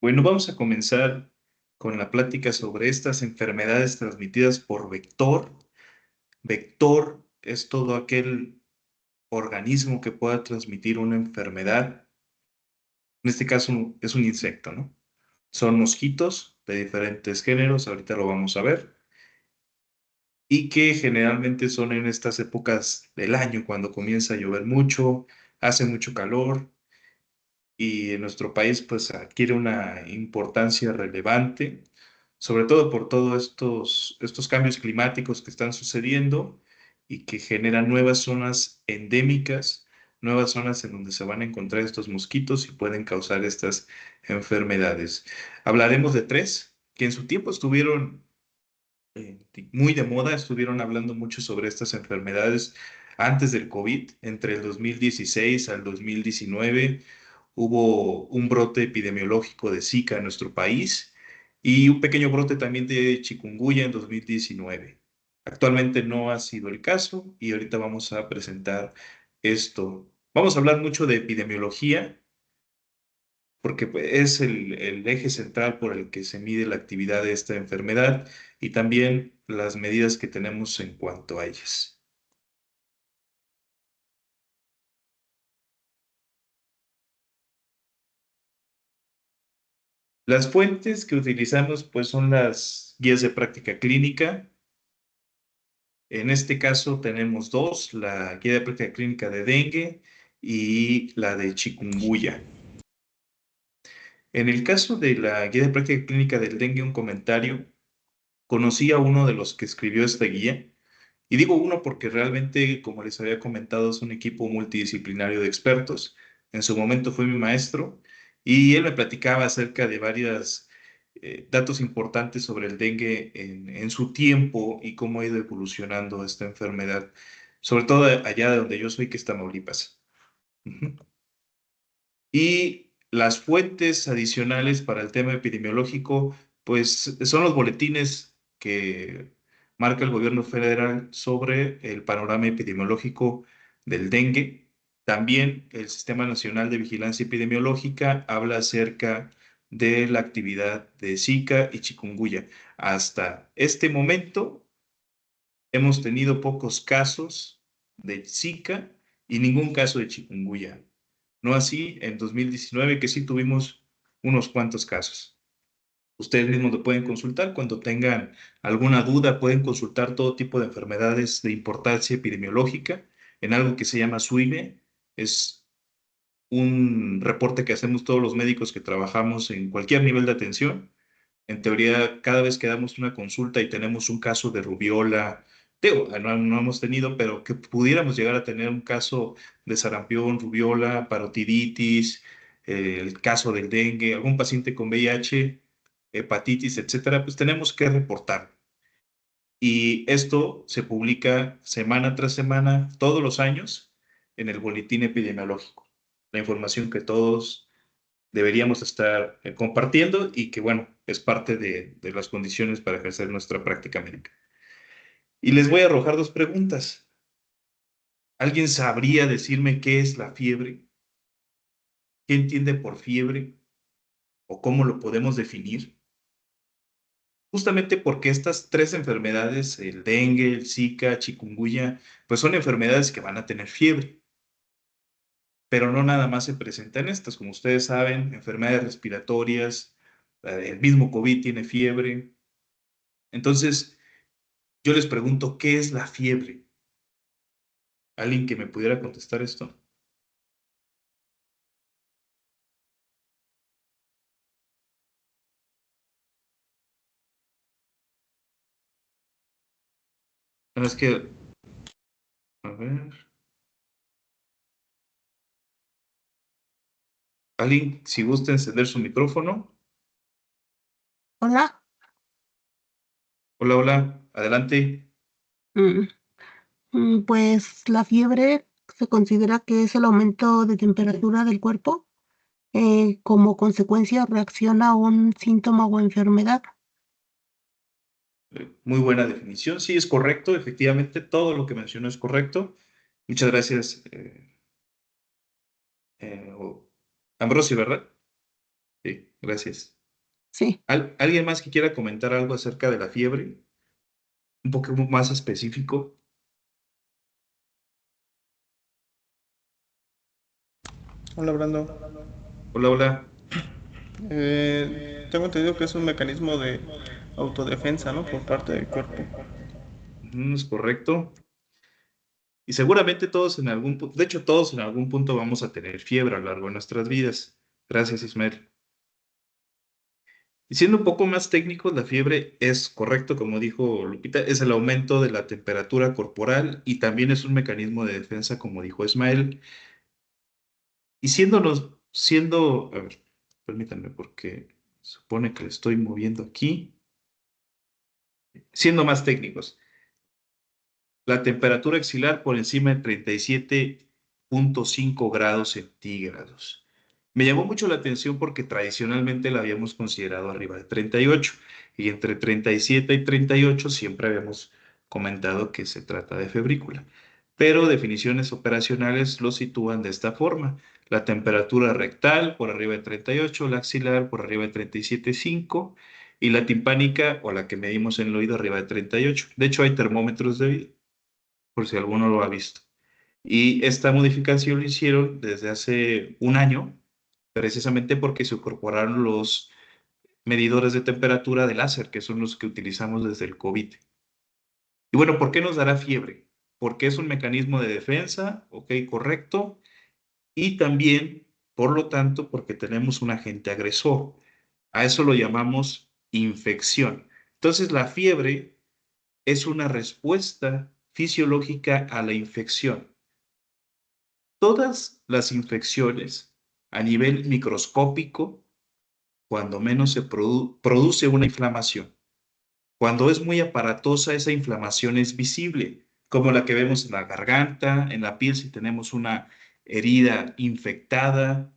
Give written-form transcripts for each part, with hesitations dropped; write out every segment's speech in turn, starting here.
Bueno, vamos a comenzar con la plática sobre estas enfermedades transmitidas por vector. Vector es todo aquel organismo que pueda transmitir una enfermedad. En este caso es un insecto, ¿no? Son mosquitos de diferentes géneros, ahorita lo vamos a ver, y que generalmente son en estas épocas del año, cuando comienza a llover mucho, hace mucho calor, y en nuestro país pues adquiere una importancia relevante, sobre todo por todos estos cambios climáticos que están sucediendo y que generan nuevas zonas endémicas, nuevas zonas en donde se van a encontrar estos mosquitos y pueden causar estas enfermedades. Hablaremos de tres que en su tiempo estuvieron muy de moda, estuvieron hablando mucho sobre estas enfermedades antes del COVID, entre el 2016 al 2019 hubo un brote epidemiológico de Zika en nuestro país y un pequeño brote también de chikungunya en 2019. Actualmente no ha sido el caso y ahorita vamos a presentar esto. Vamos a hablar mucho de epidemiología porque pues, es el eje central por el que se mide la actividad de esta enfermedad y también las medidas que tenemos en cuanto a ellas. Las fuentes que utilizamos pues son las guías de práctica clínica. En este caso tenemos dos, la guía de práctica clínica de dengue y la de chikungunya. En el caso de la guía de práctica clínica del dengue, un comentario, conocí a uno de los que escribió esta guía, y digo uno porque realmente, como les había comentado, es un equipo multidisciplinario de expertos. En su momento fue mi maestro y él me platicaba acerca de varios datos importantes sobre el dengue en su tiempo y cómo ha ido evolucionando esta enfermedad, sobre todo allá de donde yo soy, que es Tamaulipas. Ujú. Y las fuentes adicionales para el tema epidemiológico, pues son los boletines que marca el gobierno federal sobre el panorama epidemiológico del dengue. También el Sistema Nacional de Vigilancia Epidemiológica habla acerca de la actividad de Zika y chikungunya. Hasta este momento hemos tenido pocos casos de Zika y ningún caso de chikungunya. No así en 2019, que sí tuvimos unos cuantos casos. Ustedes mismos lo pueden consultar cuando tengan alguna duda, pueden consultar todo tipo de enfermedades de importancia epidemiológica en algo que se llama SWIME. Es un reporte que hacemos todos los médicos que trabajamos en cualquier nivel de atención. En teoría, cada vez que damos una consulta y tenemos un caso de rubiola, digo, no hemos tenido, pero que pudiéramos llegar a tener un caso de sarampión, rubiola, parotiditis, el caso del dengue, algún paciente con VIH, hepatitis, etcétera, pues tenemos que reportar. Y esto se publica semana tras semana, todos los años, en el boletín epidemiológico. La información que todos deberíamos estar compartiendo y que, bueno, es parte de las condiciones para ejercer nuestra práctica médica. Y les voy a arrojar dos preguntas. ¿Alguien sabría decirme qué es la fiebre? ¿Qué entiende por fiebre? ¿O cómo lo podemos definir? Justamente porque estas tres enfermedades, el dengue, el Zika, chikungunya, pues son enfermedades que van a tener fiebre, pero no nada más se presentan estas. Como ustedes saben, enfermedades respiratorias, el mismo COVID tiene fiebre. Entonces, yo les pregunto, ¿qué es la fiebre? ¿Alguien que me pudiera contestar esto? No, es que, a ver, alguien, si gusta encender su micrófono. Hola. Hola, hola, adelante. Mm, pues la fiebre se considera que es el aumento de temperatura del cuerpo, como consecuencia reacciona a un síntoma o enfermedad. Muy buena definición. Sí, es correcto. Efectivamente, todo lo que mencionó es correcto. Muchas gracias, Ambrosio, ¿verdad? Sí, gracias. Sí. ¿Alguien más que quiera comentar algo acerca de la fiebre? Un poco más específico. Hola, Brando. Hola, hola. Tengo entendido que es un mecanismo de autodefensa, ¿no? Por parte del cuerpo. Es correcto. Y seguramente todos en algún punto, de hecho todos en algún punto vamos a tener fiebre a lo largo de nuestras vidas. Gracias, Ismael. Y siendo un poco más técnicos, la fiebre es correcto, como dijo Lupita, es el aumento de la temperatura corporal y también es un mecanismo de defensa, como dijo Ismael. Y a ver, permítanme porque supone que le estoy moviendo aquí. Siendo más técnicos, la temperatura axilar por encima de 37,5 grados centígrados. Me llamó mucho la atención porque tradicionalmente la habíamos considerado arriba de 38 y entre 37 y 38 siempre habíamos comentado que se trata de febrícula. Pero definiciones operacionales lo sitúan de esta forma. La temperatura rectal por arriba de 38, la axilar por arriba de 37,5 y la timpánica o la que medimos en el oído arriba de 38. De hecho, hay termómetros de oído, por si alguno lo ha visto. Y esta modificación lo hicieron desde hace un año, precisamente porque se incorporaron los medidores de temperatura de láser, que son los que utilizamos desde el COVID. Y bueno, ¿por qué nos dará fiebre? Porque es un mecanismo de defensa, ok, correcto, y también, por lo tanto, porque tenemos un agente agresor. A eso lo llamamos infección. Entonces, la fiebre es una respuesta fisiológica a la infección. Todas las infecciones a nivel microscópico, cuando menos se produce una inflamación. Cuando es muy aparatosa, esa inflamación es visible, como la que vemos en la garganta, en la piel si tenemos una herida infectada,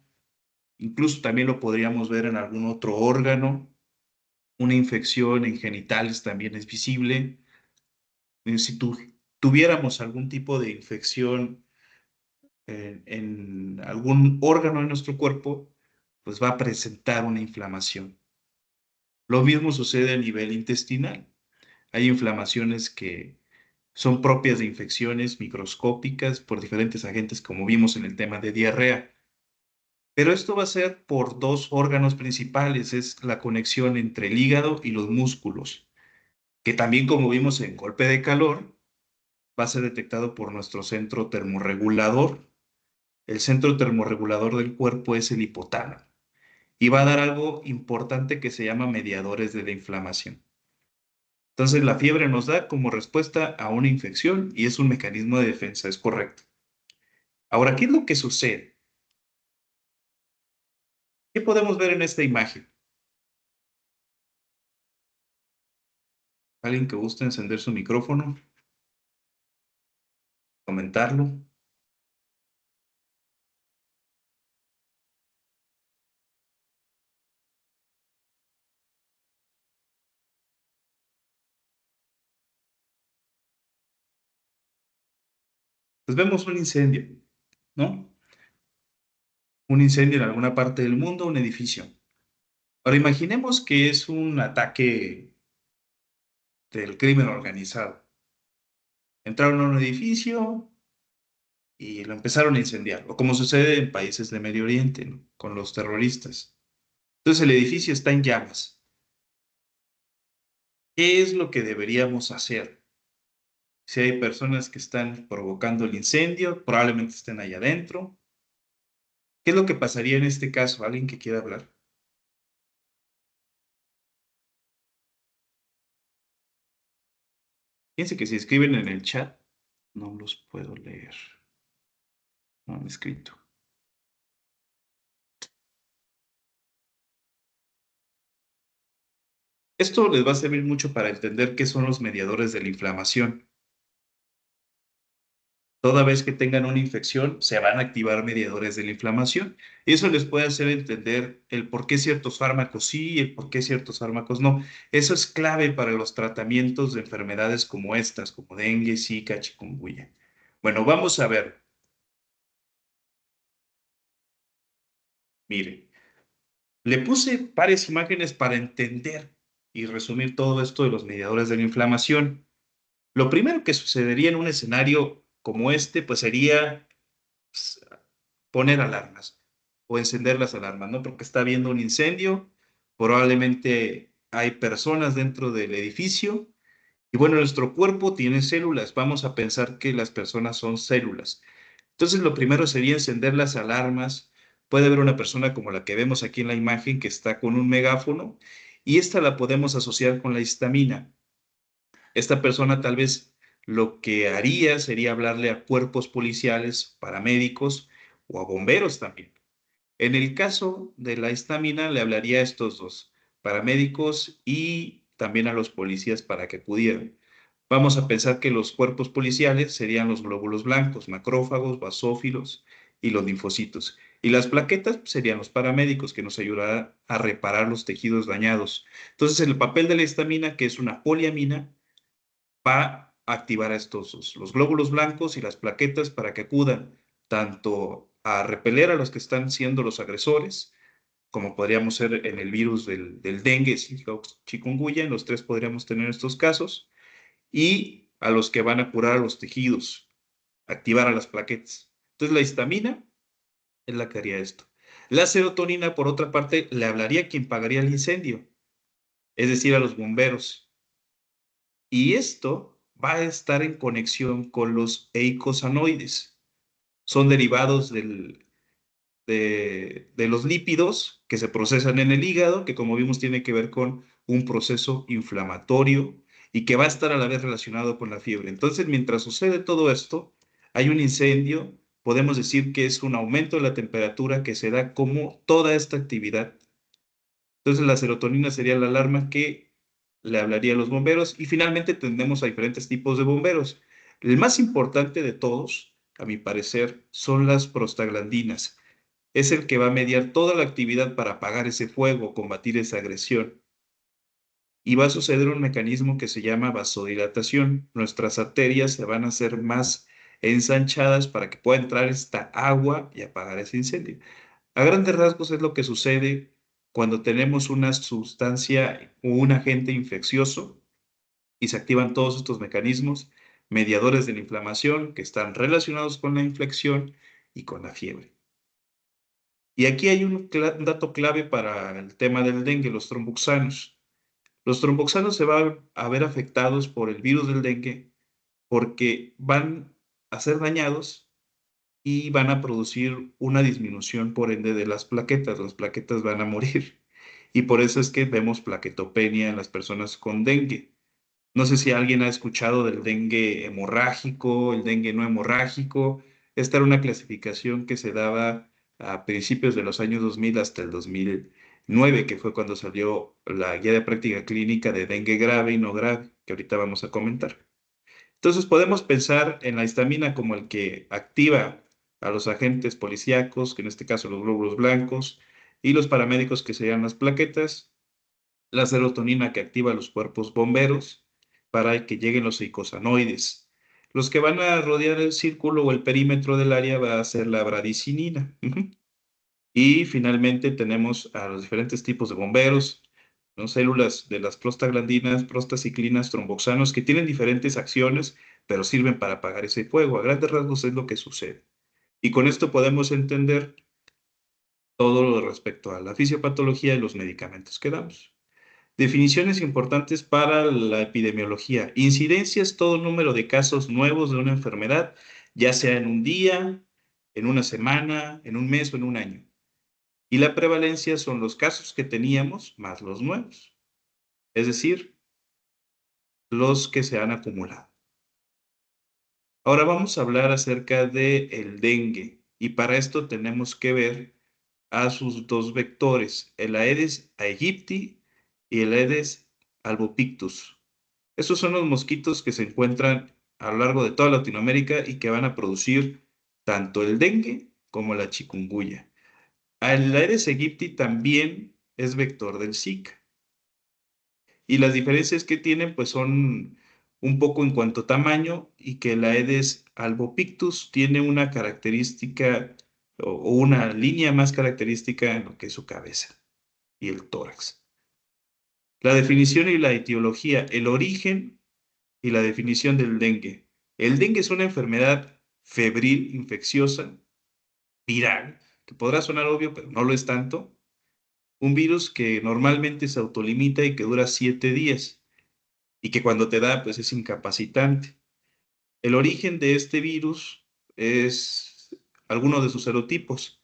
incluso también lo podríamos ver en algún otro órgano. Una infección en genitales también es visible. Si tuviéramos algún tipo de infección en algún órgano de nuestro cuerpo, pues va a presentar una inflamación. Lo mismo sucede a nivel intestinal. Hay inflamaciones que son propias de infecciones microscópicas por diferentes agentes, como vimos en el tema de diarrea. Pero esto va a ser por dos órganos principales, es la conexión entre el hígado y los músculos, que también, como vimos en golpe de calor, va a ser detectado por nuestro centro termorregulador. El centro termorregulador del cuerpo es el hipotálamo y va a dar algo importante que se llama mediadores de la inflamación. Entonces, la fiebre nos da como respuesta a una infección y es un mecanismo de defensa, es correcto. Ahora, ¿qué es lo que sucede? ¿Qué podemos ver en esta imagen? ¿Alguien que guste encender su micrófono? ¿Comentarlo? Pues vemos un incendio, ¿no? Un incendio en alguna parte del mundo, un edificio. Ahora, imaginemos que es un ataque del crimen organizado. Entraron a un edificio y lo empezaron a incendiar, o como sucede en países de Medio Oriente, ¿no? Con los terroristas. Entonces el edificio está en llamas. ¿Qué es lo que deberíamos hacer? Si hay personas que están provocando el incendio, probablemente estén allá adentro. ¿Qué es lo que pasaría en este caso? ¿Alguien que quiera hablar? Fíjense que si escriben en el chat, no los puedo leer. No han escrito. Esto les va a servir mucho para entender qué son los mediadores de la inflamación. Toda vez que tengan una infección, se van a activar mediadores de la inflamación. Y eso les puede hacer entender el por qué ciertos fármacos sí y el por qué ciertos fármacos no. Eso es clave para los tratamientos de enfermedades como estas, como dengue, zika, chikungunya. Bueno, vamos a ver. Mire, Le puse varias imágenes para entender y resumir todo esto de los mediadores de la inflamación. Lo primero que sucedería en un escenario como este, pues sería pues, poner alarmas o encender las alarmas, ¿no? Porque está habiendo un incendio, probablemente hay personas dentro del edificio y bueno, nuestro cuerpo tiene células, vamos a pensar que las personas son células. Entonces, lo primero sería encender las alarmas. Puede haber una persona como la que vemos aquí en la imagen que está con un megáfono y esta la podemos asociar con la histamina. Esta persona tal vez lo que haría sería hablarle a cuerpos policiales, paramédicos o a bomberos también. En el caso de la histamina, le hablaría a estos dos, paramédicos y también a los policías para que acudieran. Vamos a pensar que los cuerpos policiales serían los glóbulos blancos, macrófagos, basófilos y los linfocitos. Y las plaquetas serían los paramédicos que nos ayudarán a reparar los tejidos dañados. Entonces, el papel de la histamina, que es una poliamina, va a activar a estos dos, los glóbulos blancos y las plaquetas para que acudan tanto a repeler a los que están siendo los agresores, como podríamos ser en el virus del dengue, chikungunya, en los tres podríamos tener estos casos, y a los que van a curar a los tejidos, activar a las plaquetas. Entonces la histamina es la que haría esto. La serotonina, por otra parte, le hablaría a quien pagaría el incendio, es decir, a los bomberos. Y esto va a estar en conexión con los eicosanoides. Son derivados de los lípidos que se procesan en el hígado, que como vimos tiene que ver con un proceso inflamatorio y que va a estar a la vez relacionado con la fiebre. Entonces, mientras sucede todo esto, hay un incendio, podemos decir que es un aumento de la temperatura que se da como toda esta actividad. Entonces, la serotonina sería la alarma que le hablaría a los bomberos y finalmente tendremos a diferentes tipos de bomberos. El más importante de todos, a mi parecer, son las prostaglandinas. Es el que va a mediar toda la actividad para apagar ese fuego, combatir esa agresión. Y va a suceder un mecanismo que se llama vasodilatación. Nuestras arterias se van a hacer más ensanchadas para que pueda entrar esta agua y apagar ese incendio. A grandes rasgos es lo que sucede cuando tenemos una sustancia o un agente infeccioso y se activan todos estos mecanismos mediadores de la inflamación que están relacionados con la infección y con la fiebre. Y aquí hay un dato clave para el tema del dengue, los tromboxanos. Los tromboxanos se van a ver afectados por el virus del dengue porque van a ser dañados y van a producir una disminución, por ende, de las plaquetas. Las plaquetas van a morir. Y por eso es que vemos plaquetopenia en las personas con dengue. No sé si alguien ha escuchado del dengue hemorrágico, el dengue no hemorrágico. Esta era una clasificación que se daba a principios de los años 2000 hasta el 2009, que fue cuando salió la guía de práctica clínica de dengue grave y no grave, que ahorita vamos a comentar. Entonces podemos pensar en la histamina como el que activa a los agentes policíacos, que en este caso los glóbulos blancos, y los paramédicos, que serían las plaquetas, la serotonina que activa los cuerpos bomberos para que lleguen los eicosanoides. Los que van a rodear el círculo o el perímetro del área va a ser la bradicinina. Y finalmente tenemos a los diferentes tipos de bomberos, ¿no? Células de las prostaglandinas, prostaciclinas, tromboxanos, que tienen diferentes acciones, pero sirven para apagar ese fuego. A grandes rasgos es lo que sucede. Y con esto podemos entender todo lo respecto a la fisiopatología y los medicamentos que damos. Definiciones importantes para la epidemiología. Incidencia es todo número de casos nuevos de una enfermedad, ya sea en un día, en una semana, en un mes o en un año. Y la prevalencia son los casos que teníamos más los nuevos, es decir, los que se han acumulado. Ahora vamos a hablar acerca del dengue y para esto tenemos que ver a sus dos vectores, el Aedes aegypti y el Aedes albopictus. Estos son los mosquitos que se encuentran a lo largo de toda Latinoamérica y que van a producir tanto el dengue como la chikungunya. El Aedes aegypti también es vector del Zika. Y las diferencias que tienen pues son un poco en cuanto a tamaño y que el Aedes albopictus tiene una característica o una línea más característica en lo que es su cabeza. y el tórax. La definición y la etiología, el origen y la definición del dengue. El dengue es una enfermedad febril, infecciosa, viral, que podrá sonar obvio, pero no lo es tanto. Un virus que normalmente se autolimita y que dura 7 días y que cuando te da, pues es incapacitante. El origen de este virus es alguno de sus serotipos.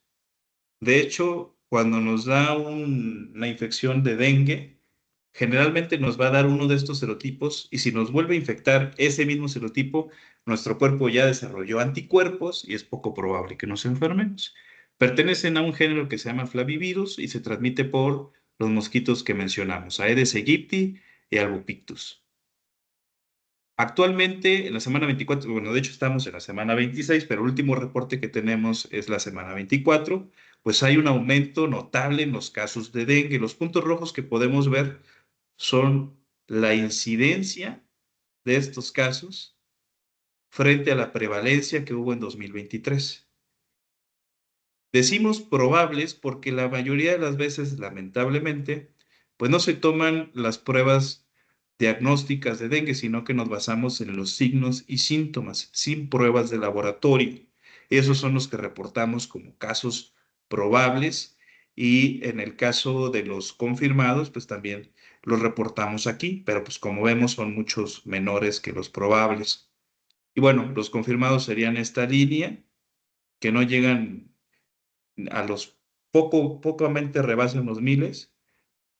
De hecho, cuando nos da una infección de dengue, generalmente nos va a dar uno de estos serotipos y si nos vuelve a infectar ese mismo serotipo, nuestro cuerpo ya desarrolló anticuerpos y es poco probable que nos enfermemos. Pertenecen a un género que se llama Flavivirus y se transmite por los mosquitos que mencionamos, Aedes aegypti y Albopictus. Actualmente, en la semana 24, bueno, de hecho estamos en la semana 26, pero el último reporte que tenemos es la semana 24, pues hay un aumento notable en los casos de dengue. Los puntos rojos que podemos ver son la incidencia de estos casos frente a la prevalencia que hubo en 2023. Decimos probables porque la mayoría de las veces, lamentablemente, pues no se toman las pruebas diagnósticas de dengue, sino que nos basamos en los signos y síntomas, sin pruebas de laboratorio. Esos son los que reportamos como casos probables y en el caso de los confirmados, pues también los reportamos aquí, pero pues como vemos son muchos menores que los probables. Y bueno, los confirmados serían esta línea, que no llegan a los pocamente rebasan los miles,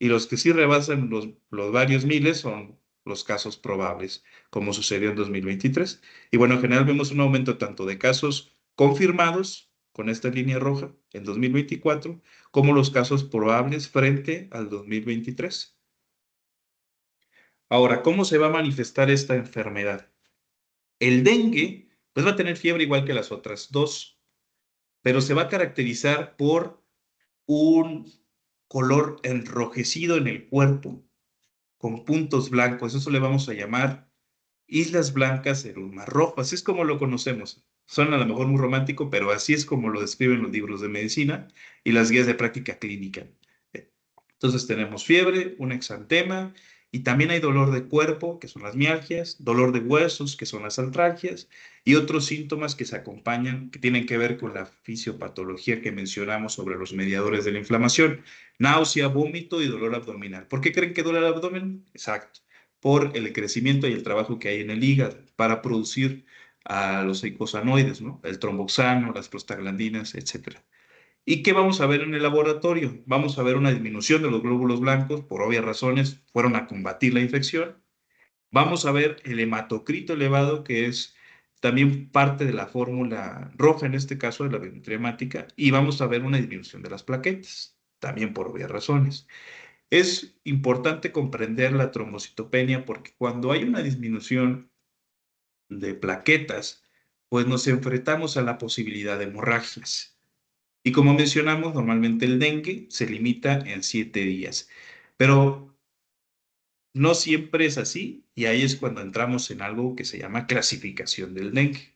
y los que sí rebasan los varios miles son los casos probables, como sucedió en 2023. Y bueno, en general vemos un aumento tanto de casos confirmados con esta línea roja en 2024, como los casos probables frente al 2023. Ahora, ¿cómo se va a manifestar esta enfermedad? El dengue, pues va a tener fiebre igual que las otras dos, pero se va a caracterizar por un color enrojecido en el cuerpo, con puntos blancos. Eso le vamos a llamar islas blancas en un mar rojo. Así es como lo conocemos. Suena a lo mejor muy romántico, pero así es como lo describen los libros de medicina y las guías de práctica clínica. Entonces tenemos fiebre, un exantema y también hay dolor de cuerpo, que son las mialgias, dolor de huesos, que son las artralgias, y otros síntomas que se acompañan, que tienen que ver con la fisiopatología que mencionamos sobre los mediadores de la inflamación, náusea, vómito y dolor abdominal. ¿Por qué creen que duele el abdomen? Exacto, por el crecimiento y el trabajo que hay en el hígado para producir a los eicosanoides, ¿no? El tromboxano, las prostaglandinas, etcétera. ¿Y qué vamos a ver en el laboratorio? Vamos a ver una disminución de los glóbulos blancos, por obvias razones, fueron a combatir la infección. Vamos a ver el hematocrito elevado, que es también parte de la fórmula roja, en este caso de la biometría hemática, y vamos a ver una disminución de las plaquetas, también por obvias razones. Es importante comprender la trombocitopenia porque cuando hay una disminución de plaquetas, pues nos enfrentamos a la posibilidad de hemorragias. Y como mencionamos, normalmente el dengue se limita en 7 días, pero no siempre es así y ahí es cuando entramos en algo que se llama clasificación del dengue.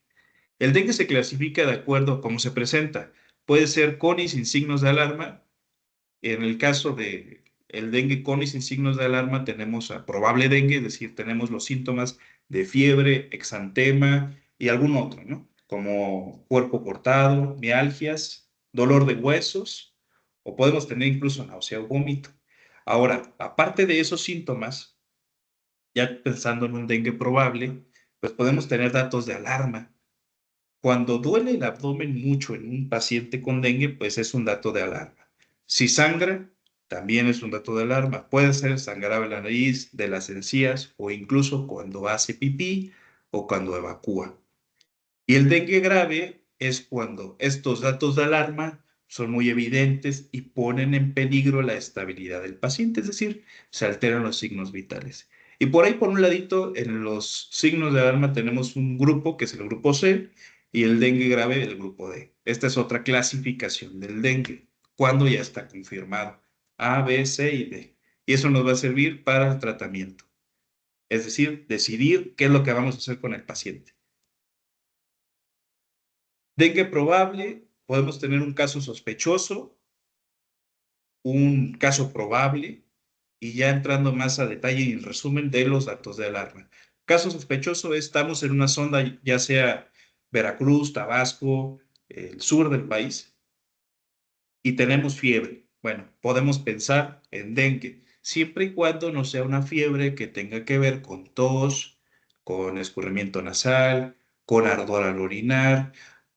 El dengue se clasifica de acuerdo a cómo se presenta. Puede ser con y sin signos de alarma. En el caso de el dengue con y sin signos de alarma tenemos a probable dengue, es decir, tenemos los síntomas de fiebre, exantema y algún otro, ¿no? Como cuerpo cortado, mialgias, dolor de huesos, o podemos tener incluso náusea o vómito. Ahora, aparte de esos síntomas, ya pensando en un dengue probable, pues podemos tener datos de alarma. Cuando duele el abdomen mucho en un paciente con dengue, pues es un dato de alarma. Si sangra, también es un dato de alarma. Puede ser sangrado de la nariz, de las encías o incluso cuando hace pipí o cuando evacúa. Y el dengue grave es cuando estos datos de alarma son muy evidentes y ponen en peligro la estabilidad del paciente, es decir, se alteran los signos vitales. Y por ahí, por un ladito, en los signos de alarma tenemos un grupo que es el grupo C y el dengue grave el grupo D. Esta es otra clasificación del dengue, cuando ya está confirmado. A, B, C y D. Y eso nos va a servir para el tratamiento. Es decir, decidir qué es lo que vamos a hacer con el paciente. Dengue probable, podemos tener un caso sospechoso un caso probable y ya entrando más a detalle y en resumen de los datos de alarma. Caso sospechoso, estamos en una zona, ya sea Veracruz, Tabasco, el sur del país, y tenemos fiebre. Bueno, podemos pensar en dengue, siempre y cuando no sea una fiebre que tenga que ver con tos, con escurrimiento nasal, con ardor al orinar,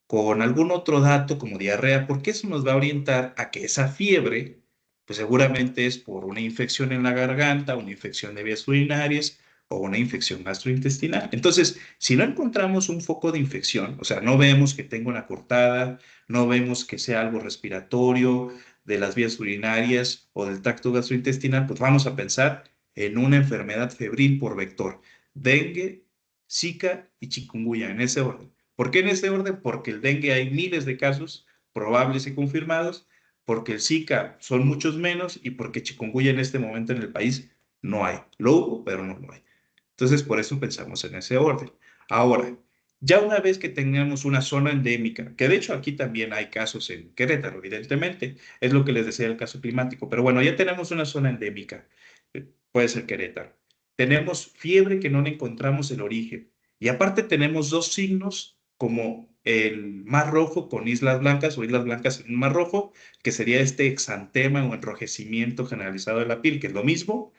con algún otro dato como diarrea, porque eso nos va a orientar a que esa fiebre, pues seguramente es por una infección en la garganta, una infección de vías urinarias o una infección gastrointestinal. Entonces, si no encontramos un foco de infección, o sea, no vemos que tenga una cortada, no vemos que sea algo respiratorio, de las vías urinarias o del tracto gastrointestinal, pues vamos a pensar en una enfermedad febril por vector, dengue, zika y chikungunya, en ese orden. ¿Por qué en ese orden? Porque el dengue hay miles de casos probables y confirmados, porque el Zika son muchos menos y porque chikungunya en este momento en el país no hay. Lo hubo, pero no lo hay. Entonces, por eso pensamos en ese orden. Ahora, ya una vez que tengamos una zona endémica, que de hecho aquí también hay casos en Querétaro, evidentemente, es lo que les decía el caso climático, pero bueno, ya tenemos una zona endémica, puede ser Querétaro. Tenemos fiebre que no le encontramos el origen. Y aparte tenemos dos signos como el mar rojo con islas blancas o islas blancas en un mar rojo, que sería este exantema o enrojecimiento generalizado de la piel, que es lo mismo,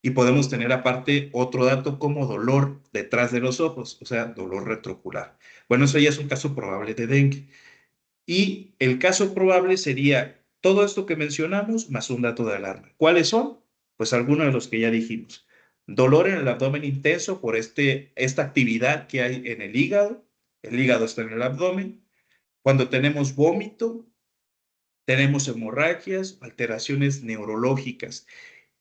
y podemos tener aparte otro dato como dolor detrás de los ojos, o sea, dolor retroocular. Bueno, eso ya es un caso probable de dengue. Y el caso probable sería todo esto que mencionamos más un dato de alarma. ¿Cuáles son? Pues algunos de los que ya dijimos. Dolor en el abdomen intenso por esta actividad que hay en el hígado está en el abdomen. Cuando tenemos vómito, tenemos hemorragias, alteraciones neurológicas.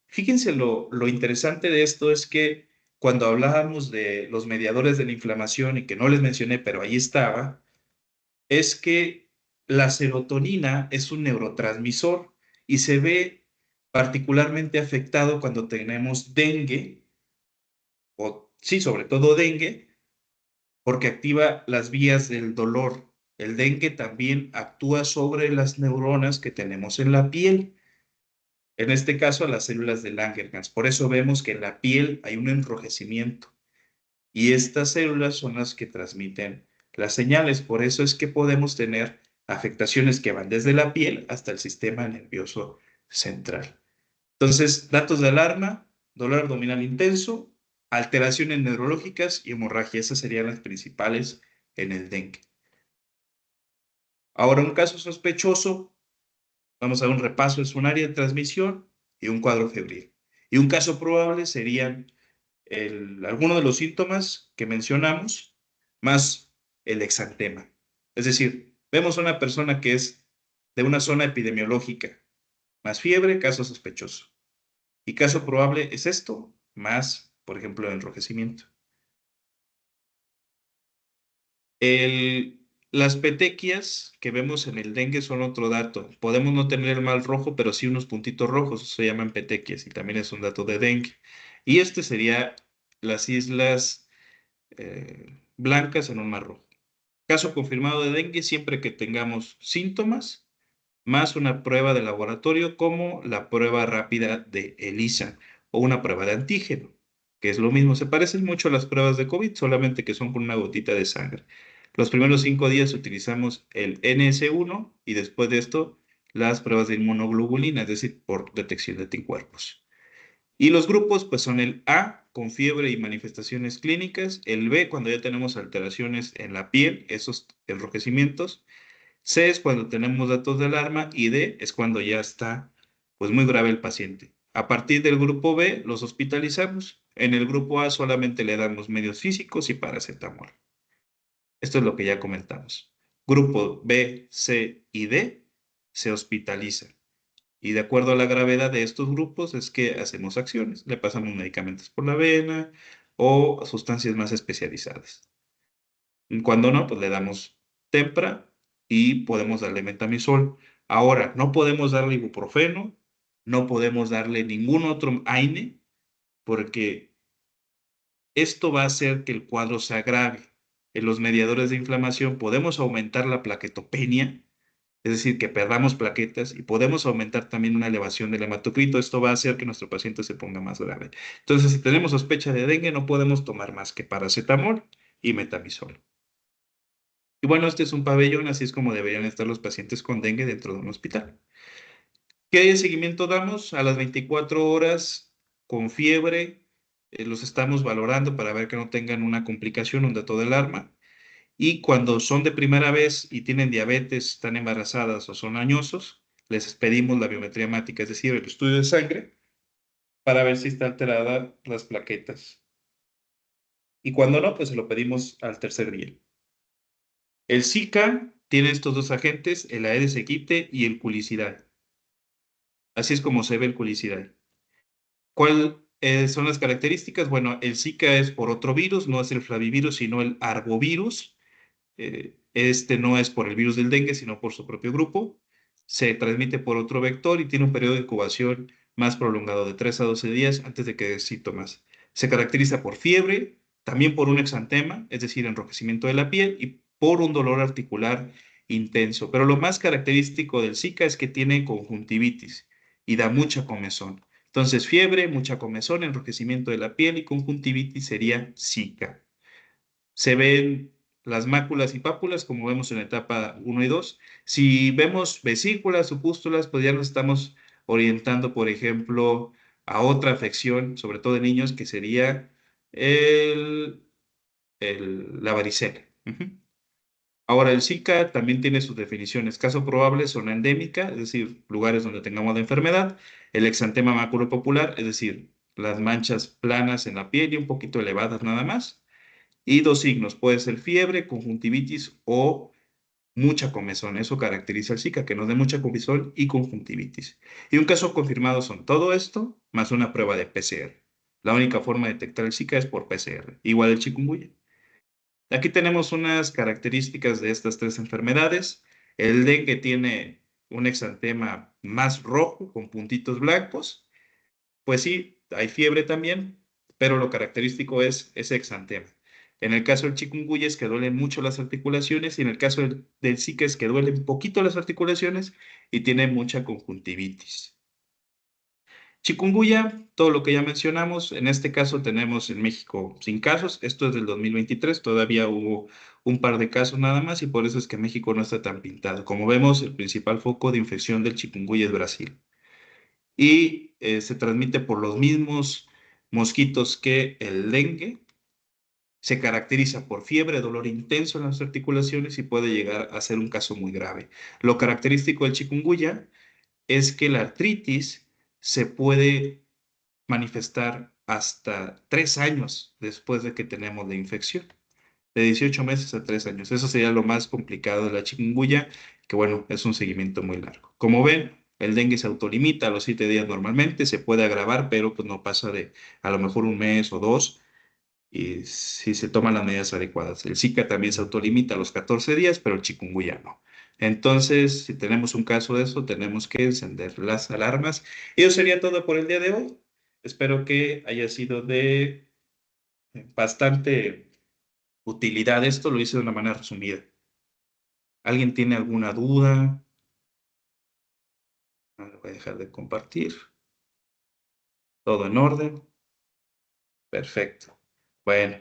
Fíjense lo interesante de esto es que cuando hablábamos de los mediadores de la inflamación y que no les mencioné, pero ahí estaba, es que la serotonina es un neurotransmisor y se ve particularmente afectado cuando tenemos dengue, o sí, sobre todo dengue, porque activa las vías del dolor. El dengue también actúa sobre las neuronas que tenemos en la piel. En este caso, las células de Langerhans. Por eso vemos que en la piel hay un enrojecimiento y estas células son las que transmiten las señales. Por eso es que podemos tener afectaciones que van desde la piel hasta el sistema nervioso central. Entonces, datos de alarma, dolor abdominal intenso, alteraciones neurológicas y hemorragia. Esas serían las principales en el dengue. Ahora, un caso sospechoso. Vamos a dar un repaso, es un área de transmisión y un cuadro febril. Y un caso probable serían algunos de los síntomas que mencionamos, más el exantema. Es decir, vemos a una persona que es de una zona epidemiológica, más fiebre, caso sospechoso. Y caso probable es esto, más, por ejemplo, enrojecimiento. Las petequias que vemos en el dengue son otro dato. Podemos no tener el mal rojo, pero sí unos puntitos rojos, se llaman petequias y también es un dato de dengue. Y este sería las islas blancas en un mar rojo. Caso confirmado de dengue siempre que tengamos síntomas, más una prueba de laboratorio como la prueba rápida de ELISA o una prueba de antígeno, que es lo mismo. Se parecen mucho a las pruebas de COVID, solamente que son con una gotita de sangre. Los primeros 5 días utilizamos el NS1 y después de esto las pruebas de inmunoglobulina, es decir, por detección de anticuerpos. Y los grupos, pues son el A, con fiebre y manifestaciones clínicas, el B, cuando ya tenemos alteraciones en la piel, esos enrojecimientos, C es cuando tenemos datos de alarma y D es cuando ya está, pues muy grave el paciente. A partir del grupo B, los hospitalizamos. En el grupo A solamente le damos medios físicos y paracetamol. Esto es lo que ya comentamos. Grupo B, C y D se hospitaliza. Y de acuerdo a la gravedad de estos grupos es que hacemos acciones. Le pasamos medicamentos por la vena o sustancias más especializadas. Cuando no, pues le damos tempra y podemos darle metamizol. Ahora, no podemos darle ibuprofeno, no podemos darle ningún otro AINE, porque esto va a hacer que el cuadro se agrave. En los mediadores de inflamación podemos aumentar la plaquetopenia, es decir, que perdamos plaquetas y podemos aumentar también una elevación del hematocrito. Esto va a hacer que nuestro paciente se ponga más grave. Entonces, si tenemos sospecha de dengue, no podemos tomar más que paracetamol y metamizol. Y bueno, este es un pabellón, así es como deberían estar los pacientes con dengue dentro de un hospital. ¿Qué seguimiento damos? A las 24 horas con fiebre, los estamos valorando para ver que no tengan una complicación, un dato de alarma. Y cuando son de primera vez y tienen diabetes, están embarazadas o son añosos, les pedimos la biometría hemática, es decir, el estudio de sangre, para ver si está alterada las plaquetas. Y cuando no, pues se lo pedimos al tercer día. El Zika tiene estos dos agentes, el Aedes aegypti y el Culicidae. Así es como se ve el Culicidae. ¿Cuáles son las características? Bueno, el Zika es por otro virus, no es el flavivirus, sino el arbovirus. Este no es por el virus del dengue, sino por su propio grupo. Se transmite por otro vector y tiene un periodo de incubación más prolongado de 3 a 12 días antes de que dé síntomas. Se caracteriza por fiebre, también por un exantema, es decir, enrojecimiento de la piel, y por un dolor articular intenso. Pero lo más característico del Zika es que tiene conjuntivitis y da mucha comezón. Entonces, fiebre, mucha comezón, enrojecimiento de la piel y conjuntivitis sería Zika. Se ven las máculas y pápulas, como vemos en la etapa 1 y 2. Si vemos vesículas o pústulas, pues ya nos estamos orientando, por ejemplo, a otra afección, sobre todo en niños, que sería el, la varicela. Ahora, el Zika también tiene sus definiciones. Caso probable, zona endémica, es decir, lugares donde tengamos la enfermedad. El exantema maculopapular, es decir, las manchas planas en la piel y un poquito elevadas nada más. Y dos signos, puede ser fiebre, conjuntivitis o mucha comezón. Eso caracteriza al Zika, que nos dé mucha comezón y conjuntivitis. Y un caso confirmado son todo esto, más una prueba de PCR. La única forma de detectar el Zika es por PCR, igual el chikungunya. Aquí tenemos unas características de estas tres enfermedades. El dengue tiene un exantema más rojo con puntitos blancos. Pues sí, hay fiebre también, pero lo característico es ese exantema. En el caso del chikungunya es que duelen mucho las articulaciones y en el caso del Zika es que duelen poquito las articulaciones y tiene mucha conjuntivitis. Chikungunya, todo lo que ya mencionamos, en este caso tenemos en México sin casos, esto es del 2023, todavía hubo un par de casos nada más y por eso es que México no está tan pintado. Como vemos, el principal foco de infección del chikungunya es Brasil y se transmite por los mismos mosquitos que el dengue. Se caracteriza por fiebre, dolor intenso en las articulaciones y puede llegar a ser un caso muy grave. Lo característico del chikungunya es que la artritis se puede manifestar hasta 3 años después de que tenemos la infección. De 18 meses a 3 años. Eso sería lo más complicado de la chikungunya, que bueno, es un seguimiento muy largo. Como ven, el dengue se autolimita a los 7 días normalmente, se puede agravar, pero pues no pasa de a lo mejor un mes o dos, y si se toman las medidas adecuadas. El Zika también se autolimita a los 14 días, pero el chikungunya no. Entonces, si tenemos un caso de eso, tenemos que encender las alarmas. Y eso sería todo por el día de hoy. Espero que haya sido de bastante utilidad. Esto lo hice de una manera resumida. ¿Alguien tiene alguna duda? Voy a dejar de compartir. ¿Todo en orden? Perfecto. Bueno,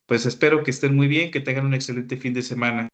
pues espero que estén muy bien, que tengan un excelente fin de semana.